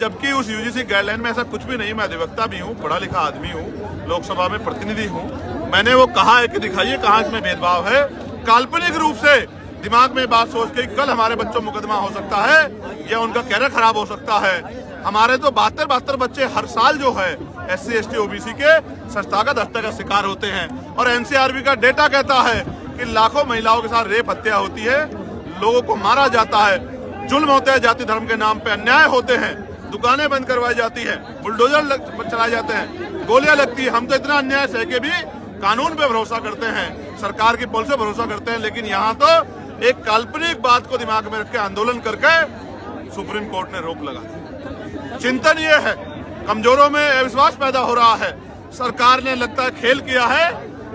जबकि उस UGC guideline में ऐसा कुछ भी नहीं। मैं अधिवक्ता भी हूँ, पढ़ा लिखा आदमी हूँ, लोकसभा में प्रतिनिधि हूँ। मैंने वो कहा है कि दिखाइए कहाँ इसमें भेदभाव है। काल्पनिक रूप से दिमाग में बात सोच के कल हमारे बच्चों मुकदमा हो सकता है या उनका कैरियर खराब हो सकता है। हमारे तो 72 बच्चे हर साल जो है SC ST OBC के संस्थागत हत्या का शिकार होते हैं। और NCRB का डेटा कहता है कि लाखों महिलाओं के साथ रेप हत्या होती है, लोगों को मारा जाता है, जुल्म होते हैं, जाति धर्म के नाम पे अन्याय होते हैं, दुकानें बंद करवाई जाती है, बुलडोजर चलाए जाते हैं, गोलियां लगती है। हम तो इतना अन्याय सह के भी कानून पे भरोसा करते हैं, सरकार की पॉलिसी पे भरोसा करते हैं। लेकिन यहाँ तो एक काल्पनिक बात को दिमाग में रख के आंदोलन करके सुप्रीम कोर्ट ने रोक लगा। चिंतन ये है, कमजोरों में अविश्वास पैदा हो रहा है। सरकार ने लगता है खेल किया है,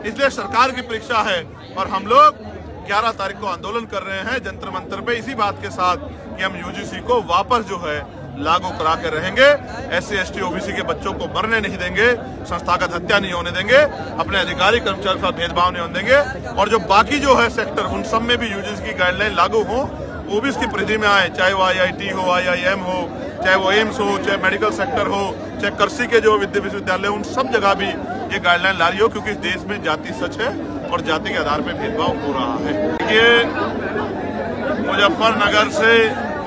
इसलिए सरकार की परीक्षा है। और हम लोग 11 तारीख को आंदोलन कर रहे हैं जंतर मंतर पे इसी बात के साथ कि हम यूजीसी को वापस जो है लागू करा के रहेंगे। SC ST OBC के बच्चों को मरने नहीं देंगे, संस्थागत हत्या नहीं होने देंगे, अपने अधिकारी कर्मचारी का भेदभाव नहीं होने देंगे। और जो बाकी जो है सेक्टर, उन सब में भी यूजीसी की गाइडलाइन लागू हो, वो भी इसकी परिधि में आए, चाहे वो IIT हो, IIM हो, चाहे वो एम्स हो, चाहे मेडिकल सेक्टर हो, चाहे कृषि के जो विश्वविद्यालय, उन सब जगह भी ये गाइडलाइन ला रही हो। क्योंकि इस देश में जाति सच है और जाति के आधार पर भेदभाव हो रहा है। ये मुजफ्फरनगर से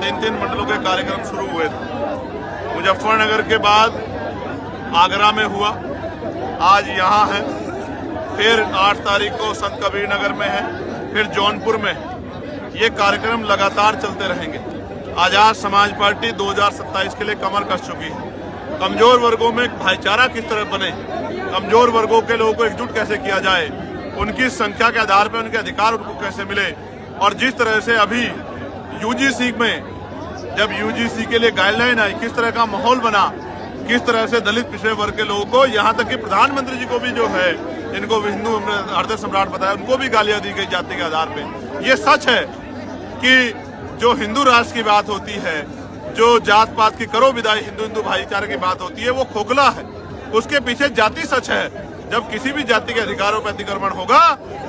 3 मंडलों के कार्यक्रम शुरू हुए थे। मुजफ्फरनगर के बाद आगरा में हुआ, आज यहाँ है, फिर 8 तारीख को संत कबीर नगर में है, फिर जौनपुर में है। ये कार्यक्रम लगातार चलते रहेंगे। आजाद समाज पार्टी 2027 के लिए कमर कस चुकी है। कमजोर वर्गों में भाईचारा किस तरह बने, कमजोर वर्गों के लोगों को एकजुट कैसे किया जाए, उनकी संख्या के आधार पर उनके अधिकार उनको कैसे मिले। और जिस तरह से अभी यूजीसी में जब यूजीसी के लिए गाइडलाइन आई, किस तरह का माहौल बना, किस तरह से दलित पिछड़े वर्ग के लोगों को, यहाँ तक कि प्रधानमंत्री जी को भी जो है, जिनको हिंदू हृदय सम्राट बताया, उनको भी गालियां दी गई जाति के आधार पे। ये सच है कि जो हिंदू राष्ट्र की बात होती है, जो जात पात की करो विदाई, हिंदू भाईचारे की बात होती है, वो खोखला है। उसके पीछे जाति सच है। जब किसी भी जाति के अधिकारों पर अतिक्रमण होगा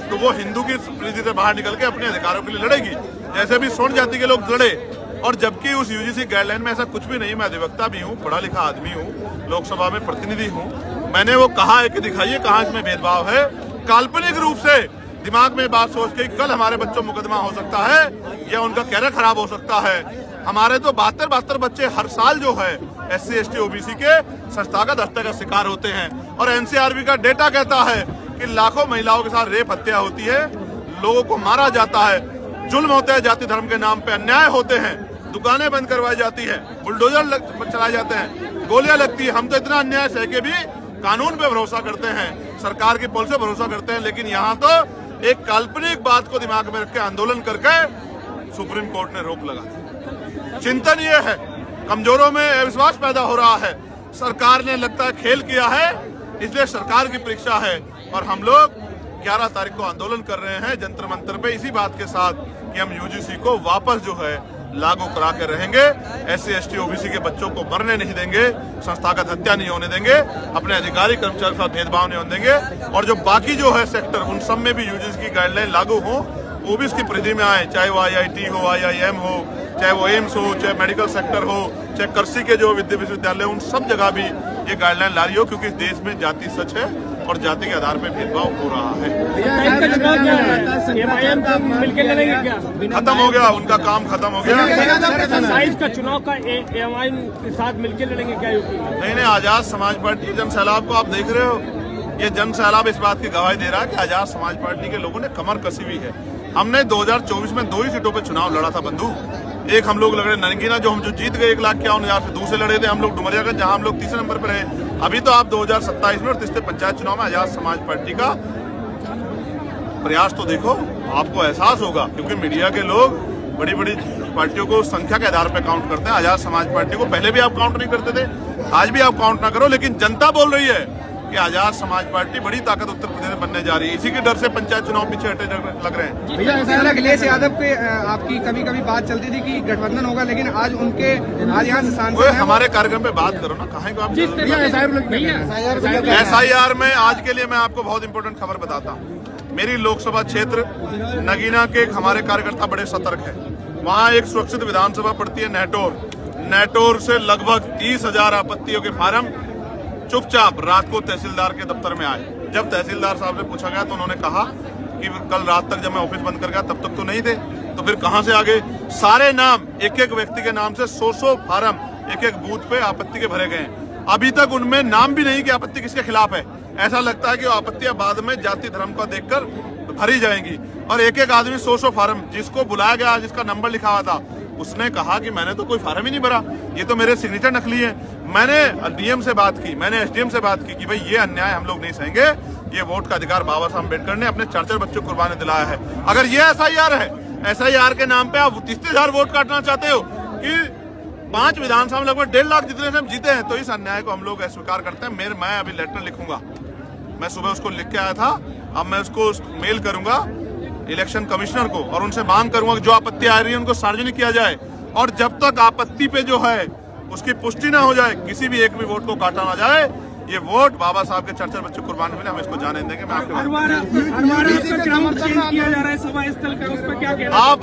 तो वो हिंदू की परिधि से बाहर निकल के अपने अधिकारों के लिए लड़ेगी, जैसे भी स्वर्ण जाति के लोग लड़े। और जबकि उस यूजीसी गाइडलाइन में ऐसा कुछ भी नहीं। मैं अधिवक्ता भी हूँ, पढ़ा लिखा आदमी हूँ, लोकसभा में प्रतिनिधि हूँ। मैंने वो कहा है कि दिखाइए कहाँ इसमें भेदभाव है। काल्पनिक रूप से दिमाग में बात सोच के कल हमारे बच्चों मुकदमा हो सकता है या उनका कैरियर खराब हो सकता है। हमारे तो 72 बच्चे हर साल जो है SC ST OBC के संस्थागत हत्या का शिकार होते हैं। और NCRB का डेटा कहता है कि लाखों महिलाओं के साथ रेप हत्या होती है, लोगों को मारा जाता है, जुल्म होते हैं, जाति धर्म के नाम पे अन्याय होते हैं, दुकानें बंद करवाई जाती है, बुलडोजर चलाए जाते हैं, गोलियां लगती है। हम तो इतना अन्याय सह के भी कानून पे भरोसा करते हैं, सरकार की पॉलिसी पे भरोसा करते हैं। लेकिन यहाँ तो एक काल्पनिक बात को दिमाग में रख के आंदोलन करके सुप्रीम कोर्ट ने रोक लगा। चिंतन ये है, कमजोरों में अविश्वास पैदा हो रहा है। सरकार ने लगता है खेल किया है, इसलिए सरकार की परीक्षा है। और हम लोग 11 तारीख को आंदोलन कर रहे हैं जंतर मंतर पे इसी बात के साथ कि हम यूजीसी को वापस जो है लागू करा के रहेंगे। SC ST OBC के बच्चों को मरने नहीं देंगे, संस्थागत हत्या नहीं होने देंगे, अपने अधिकारी कर्मचारी का भेदभाव नहीं होने देंगे। और जो बाकी जो है सेक्टर, उन सब में भी यूजीसी की गाइडलाइन लागू हो, वो भी इसकी परिधि में आए, चाहे वो IIT हो, IIM हो, चाहे वो एम्स हो, चाहे मेडिकल सेक्टर हो, चाहे कृषि के जो विश्वविद्यालय, उन सब जगह भी ये गाइडलाइन ला रही हो। क्योंकि इस देश में जाति सच है और जाति के आधार पर भेदभाव हो रहा है। खत्म हो गया, उनका काम खत्म हो गया। का चुनाव का एमआईएम के साथ मिलकर लड़ेंगे क्या यूपी में? नहीं, आजाद समाज पार्टी जन सैलाब को आप देख रहे हो, ये जन सैलाब इस बात की गवाही दे रहा है कि आजाद समाज पार्टी के लोगों ने कमर कसी हुई है। हमने 2024 में 2 ही सीटों पे चुनाव लड़ा था बंधु। एक हम लोग लड़े नरगिना, जो जीत गए 1,51,000 से। दूसरे लड़े थे हम लोग डुमरियागंज, जहां हम लोग तीसरे नंबर पर रहे। अभी तो आप 2027 में और तीसरे पंचायत चुनाव में आजाद समाज पार्टी का प्रयास तो देखो, आपको एहसास होगा। क्योंकि मीडिया के लोग बड़ी बड़ी पार्टियों को संख्या के आधार पर काउंट करते हैं। आजाद समाज पार्टी को पहले भी आप काउंट नहीं करते थे, आज भी आप काउंट ना करो। लेकिन जनता बोल रही है कि आजाद समाज पार्टी बड़ी ताकत उत्तर प्रदेश में बनने जा रही है। इसी के डर से पंचायत चुनाव पीछे हटे लग रहे हैं। भैया, ऐसा अखिलेश यादव पे आपकी कभी कभी बात चलती थी कि गठबंधन होगा, लेकिन आज उनके यहाँ से सांसद हमारे कार्यक्रम पे बात करो ना, कहाँ को आप SIR में। आज के लिए मैं आपको बहुत इंपॉर्टेंट खबर बताता हूँ। मेरी लोकसभा क्षेत्र नगीना के हमारे कार्यकर्ता बड़े सतर्क है। वहाँ एक सुरक्षित विधानसभा पड़ती है नेटोर से लगभग 30,000 आपत्तियों के फार्म चुपचाप रात को तहसीलदार के दफ्तर में आए। जब तहसीलदार साहब से पूछा गया तो उन्होंने कहा कि कल रात तक जब मैं ऑफिस बंद कर गया तब तक तो नहीं थे, तो फिर कहां से आ गए? सारे नाम एक एक व्यक्ति के नाम से 100 फार्म एक एक बूथ पे आपत्ति के भरे गए हैं। अभी तक उनमें नाम भी नहीं कि आपत्ति किसके खिलाफ है। ऐसा लगता है कि आपत्तियां बाद में जाति धर्म को देखकर भरी जाएंगी। और एक एक आदमी 100 फार्म, जिसको बुलाया गया जिसका नंबर लिखा हुआ था उसने कहा कि मैंने तो कोई फार्म ही नहीं भरा, ये तो मेरे सिग्नेचर नकली है। मैंने डीएम से बात की, मैंने एसडीएम से बात की कि भाई ये अन्याय हम लोग नहीं सहेंगे। ये वोट का अधिकार बाबा साहब अम्बेडकर ने अपने 4 बच्चों को कुर्बानी दिलाया है। अगर ये एसआईआर है, एसआईआर के नाम पे आप 30,000 वोट काटना चाहते हो कि 5 विधानसभा में लगभग 1.5 लाख जितने से हम जीते हैं, तो इस अन्याय को हम लोग अस्वीकार करते हैं। मैं अभी लेटर लिखूंगा, मैं सुबह उसको लिख के आया था, अब मैं उसको मेल करूंगा इलेक्शन कमिश्नर को और उनसे मांग करूंगा कि जो आपत्ति आ रही है उनको सार्वजनिक किया जाए। और जब तक आपत्ति पे जो है उसकी पुष्टि ना हो जाए, किसी भी एक भी वोट को काटा ना जाए, ये वोट बाबा साहब के 4 बच्चों कुर्बानी मिले, हम इसको जाने देंगे। मैं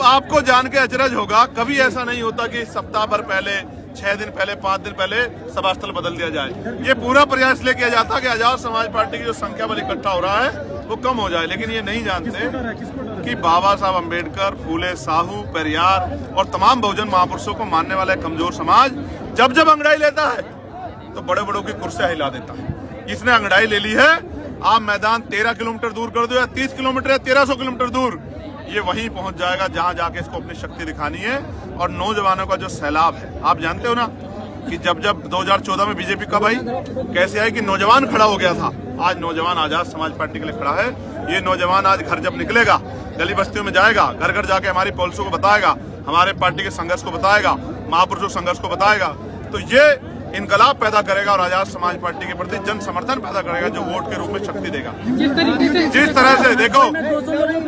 आपको जान के अचरज होगा, कभी ऐसा नहीं होता कि सप्ताह भर पहले, 6 दिन पहले, 5 दिन पहले सभा स्थल बदल दिया जाए। ये पूरा प्रयास ले किया जाता कि आजाद समाज पार्टी की जो संख्या बल इकट्ठा हो रहा है वो कम हो जाए, लेकिन ये नहीं जानते कि बाबा साहब अम्बेडकर, फूले, साहू, पेरियार और तमाम बहुजन महापुरुषों को मानने वाला कमजोर समाज जब जब अंगड़ाई लेता है तो बड़े बड़ों की कुर्सियां हिला देता है। इसने अंगड़ाई ले ली है। आप मैदान 13 किलोमीटर दूर कर दो या 30 किलोमीटर या 1300 किलोमीटर दूर, ये वहीं पहुंच जाएगा जहां जाके इसको अपनी शक्ति दिखानी है। और नौजवानों का जो सैलाब है, आप जानते हो ना कि जब 2014 में बीजेपी कब आई, कैसे आई कि नौजवान खड़ा हो गया था। आज नौजवान आजाद समाज पार्टी के लिए खड़ा है। ये नौजवान आज घर जब निकलेगा, गली बस्तियों में जाएगा, घर घर जाके हमारी पॉलिसी को बताएगा, हमारे पार्टी के संघर्ष को बताएगा, महापुरुषों संघर्ष को बताएगा, तो ये इनकलाब पैदा करेगा और आजाद समाज पार्टी के प्रति जन समर्थन पैदा करेगा, जो वोट के रूप में शक्ति देगा। जिस तरह से देखो,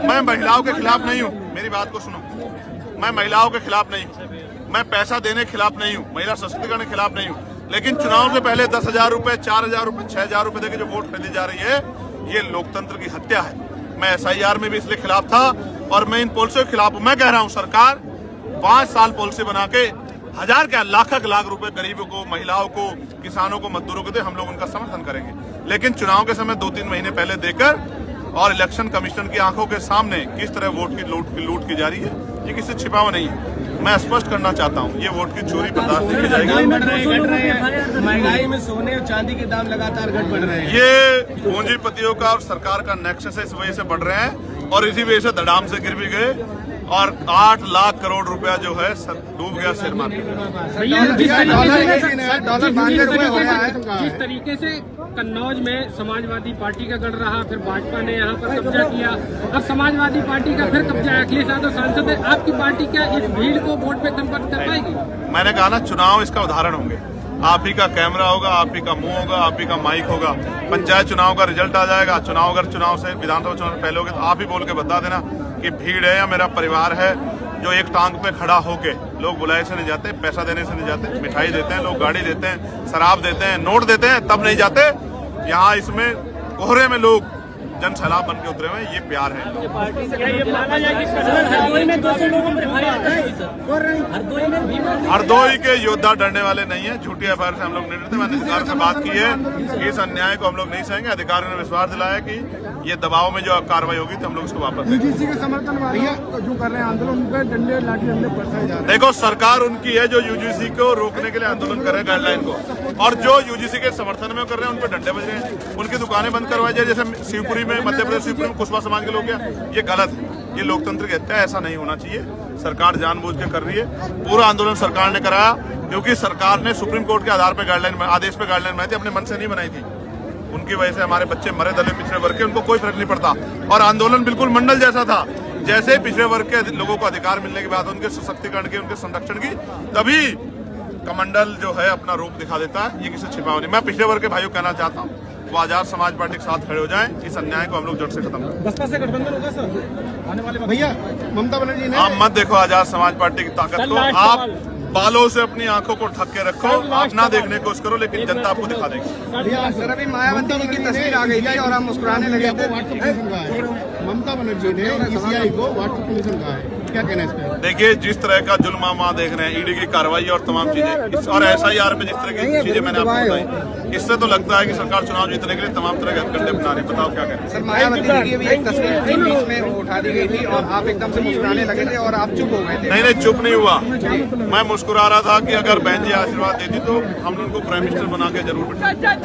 मैं महिलाओं के खिलाफ नहीं हूँ, मेरी बात को सुनो, मैं महिलाओं के खिलाफ नहीं हूँ, मैं पैसा देने के खिलाफ नहीं हूँ, महिला सशक्तिकरण के खिलाफ नहीं हूँ, लेकिन चुनाव से पहले 10,000 रुपए, 4,000 रुपए, 6,000 रुपए देकर जो वोट खरीदी जा रही है, ये लोकतंत्र की हत्या है। मैं एसआईआर में भी इसलिए खिलाफ था और मैं इन पॉलिसियों के खिलाफ हूं। मैं कह रहा हूं सरकार 5 साल पॉलिसी बना के 1000 क्या लाख रुपए गरीबों को, महिलाओं को, किसानों को, मजदूरों को दे, हम लोग उनका समर्थन करेंगे। लेकिन चुनाव के समय 2-3 महीने पहले देकर और इलेक्शन कमिश्नर की आंखों के सामने किस तरह वोट की लूट की जा रही है, ये किसी से छिपावा नहीं है। मैं स्पष्ट करना चाहता हूँ, ये वोट की चोरी बर्दाश्त नहीं की जाएगी। महंगाई में सोने और चांदी के दाम लगातार घट बढ़ रहे हैं। ये पूंजीपतियों का और सरकार का नेक्सस है, इस वजह से बढ़ रहे हैं और इसी वजह से धड़ाम से गिर भी गए और 8 लाख करोड़ रुपया जो है डूब गया शेयर मार्केट में। जिस तरीके से कन्नौज में समाजवादी पार्टी का गढ़ रहा, फिर भाजपा ने यहाँ पर कब्जा किया, अब समाजवादी पार्टी का फिर कब्जा है, अखिलेश यादव सांसद है, आपकी पार्टी क्या इस भीड़ को वोट पे संपर्क कर पाएगी? मैंने कहा ना, चुनाव इसका उदाहरण होंगे। आप ही का कैमरा होगा, आप ही का मुंह होगा, आप ही का माइक होगा। पंचायत चुनाव का रिजल्ट आ जाएगा, चुनाव अगर चुनाव से विधानसभा चुनाव से पहले होगा तो आप ही बोल के बता देना कि भीड़ है या मेरा परिवार है जो एक टांग पे खड़ा होके, लोग बुलाए से नहीं जाते, पैसा देने से नहीं जाते, मिठाई देते हैं, लोग गाड़ी देते हैं, शराब देते हैं, नोट देते हैं, तब नहीं जाते। यहाँ इसमें कोहरे में लोग जन सैलाब बन के उतरे हुए, ये प्यार है। हरदोई के योद्धा डरने वाले नहीं है, झूठी एफआईआर से हम लोग नहीं डरते। मैंने अधिकार से बात की है, इस अन्याय को हम लोग नहीं सहेंगे। अधिकारियों ने विश्वास दिलाया कि ये दबाव में जो कार्रवाई होगी तो हम लोग उसको वापस देंगे। यूजीसी के समर्थन वाले जो कर रहे हैं आंदोलन, उन पर डंडे लाठी डंडे बरसाए जा रहे हैं। देखो, सरकार उनकी है जो यूजीसी को रोकने के लिए आंदोलन कर रहे हैं, गाइडलाइन को, और जो यूजीसी के समर्थन में कर रहे हैं उन पर डंडे बज रहे हैं। उनकी दुकानें बंद करवाई जाए, जैसे शिवपुरी में, मध्य प्रदेश शिवपुरी में कुशवा समाज के लोग क्या, ये गलत है, ये लोकतंत्र की हत्या है, ऐसा नहीं होना चाहिए। सरकार जानबूझ के कर रही है। पूरा आंदोलन सरकार ने कराया क्योंकि सरकार ने सुप्रीम कोर्ट के आधार पर आदेश पे गाइडलाइन बनाई थी, अपने मन से नहीं बनाई थी। उनकी वजह से हमारे बच्चे मरे, दलित पिछड़े वर्ग के, उनको कोई फर्क नहीं पड़ता। और आंदोलन बिल्कुल मंडल जैसा था, जैसे ही पिछड़े वर्ग के लोगों को अधिकार मिलने के बाद उनके सशक्तिकरण की, उनके संरक्षण की, तभी कमंडल जो है अपना रूप दिखा देता है। ये किसी छिपाव नहीं। मैं पिछड़े वर्ग के भाइयों कहना चाहता हूँ, वो आजाद समाज पार्टी के साथ खड़े हो जाएं, इस अन्याय को हम लोग जड़ से खत्म करें। बसपा से गठबंधन होगा सर आने वाले भैया? ममता बनर्जी ने, आप मत देखो आजाद समाज पार्टी की ताकत को, आप बालों से अपनी आंखों को ढक के रखो, आप ना देखने की कोशिश करो, लेकिन जनता आपको दिखा देगी। सर, अभी मायावती जी की तस्वीर आ गई थी और हम मुस्कुराने लगे थे। ममता बनर्जी ने ईसीआई को व्हाट्सएप कमीशन कहा है। क्या कहना है इस पे? देखिए, जिस तरह का जुल्म हम वहाँ देख रहे हैं, ईडी की कार्रवाई और तमाम चीजें और SIR पे जिस तरह की चीजें मैंने आपको बताई, इससे तो लगता है कि सरकार चुनाव जीतने के लिए तमाम तरह के हथकंडे अपना रही है। बताओ क्या करें। सर, मायावती जी की भी एक तस्वीर थी, बीच में वो उठा दी गई थी और आप एकदम से मुस्कुराने लगे थे और आप चुप हो गए थे। नहीं, चुप नहीं हुआ। मैं मुस्कुरा रहा था कि अगर बहन जी आशीर्वाद देती तो हम उनको प्राइम मिनिस्टर बना के जरूर बिठाएंगे।